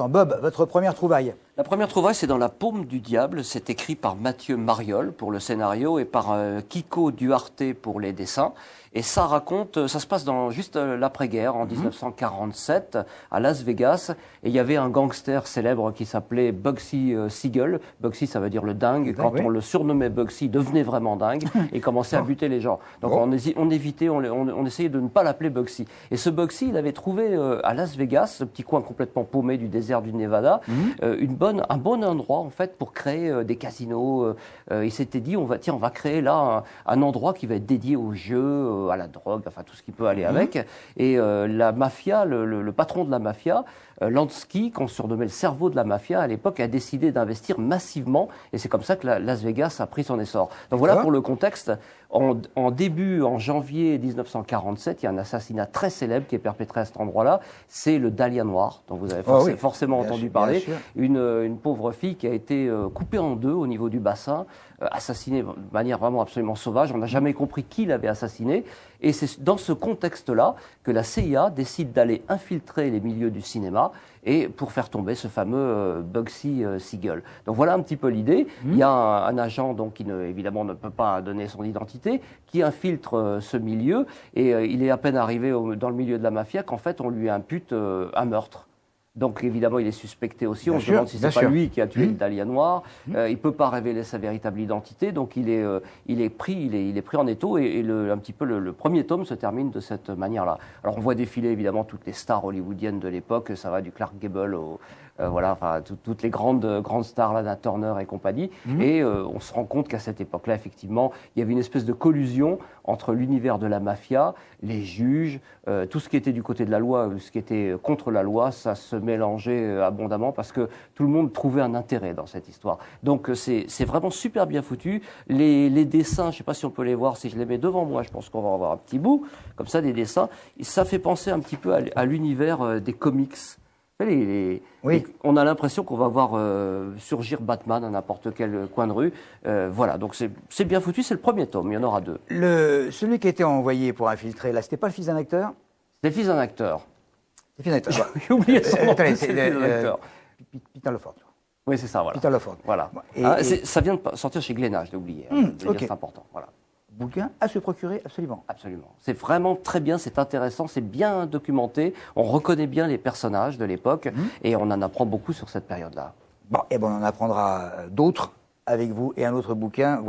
temps. Bob, votre première trouvaille? La première trouvaille, c'est dans La Paume du Diable. C'est écrit par Mathieu Mariol pour le scénario et par Kiko Duarte pour les dessins. Et ça raconte, ça se passe dans juste l'après-guerre, en 1947, à Las Vegas. Et il y avait un gangster célèbre qui s'appelait Bugsy Siegel. Bugsy, ça veut dire le dingue. Quand on le surnommait Bugsy, il devenait vraiment dingue et commençait à buter les gens. Donc on évitait, on essayait de ne pas l'appeler Bugsy. Et ce Bugsy, il avait trouvé à Las Vegas, ce petit coin complètement paumé du désert du Nevada, un bon endroit en fait pour créer des casinos. Il s'était dit, on va créer là un endroit qui va être dédié aux jeux, à la drogue, enfin tout ce qui peut aller avec. Et la mafia, le patron de la mafia, Lansky, qu'on surnommait le cerveau de la mafia à l'époque, a décidé d'investir massivement. Et c'est comme ça que Las Vegas a pris son essor. Donc voilà pour le contexte. En janvier 1947, il y a un assassinat très célèbre qui est perpétré à cet endroit-là. C'est le Dahlia Noir, dont vous avez forcément entendu parler. Une pauvre fille qui a été coupée en deux au niveau du bassin, assassinée de manière vraiment absolument sauvage. On n'a jamais compris qui l'avait assassinée. Et c'est dans ce contexte-là que la CIA décide d'aller infiltrer les milieux du cinéma et pour faire tomber ce fameux Bugsy Siegel. Donc voilà un petit peu l'idée. Il y a un agent donc, qui évidemment ne peut pas donner son identité, qui infiltre ce milieu et il est à peine arrivé dans le milieu de la mafia qu'en fait on lui impute un meurtre. Donc évidemment, il est suspecté aussi. On se demande si c'est pas lui qui a tué le Dahlia Noir. Il peut pas révéler sa véritable identité, donc il est pris en étau. Et un petit peu le premier tome se termine de cette manière-là. Alors on voit défiler évidemment toutes les stars hollywoodiennes de l'époque. Ça va du Clark Gable voilà, enfin toutes les grandes stars là, Turner et compagnie. Et on se rend compte qu'à cette époque-là, effectivement, il y avait une espèce de collusion entre l'univers de la mafia, les juges, tout ce qui était du côté de la loi, ce qui était contre la loi, ça se mélangeait abondamment parce que tout le monde trouvait un intérêt dans cette histoire. Donc c'est vraiment super bien foutu. Les dessins, je ne sais pas si on peut les voir, si je les mets devant moi, je pense qu'on va avoir un petit bout, comme ça, des dessins. Ça fait penser un petit peu à l'univers des comics. On a l'impression qu'on va voir surgir Batman à n'importe quel coin de rue. Voilà, donc c'est bien foutu, c'est le premier tome, il y en aura deux. Celui qui était envoyé pour infiltrer, là, c'était pas le fils d'un acteur? C'est le fils d'un acteur. C'est le fils d'un acteur. J'ai oublié son nom, c'est le fils d'un acteur. Peter Lawford. Oui, c'est ça, voilà. Peter Lawford. Voilà. Ça vient de sortir chez Glénat, je l'ai oublié. C'est important, voilà. Bouquin à se procurer, absolument. Absolument. C'est vraiment très bien, c'est intéressant, c'est bien documenté. On reconnaît bien les personnages de l'époque et on en apprend beaucoup sur cette période-là. Bon, et on en apprendra d'autres avec vous et un autre bouquin.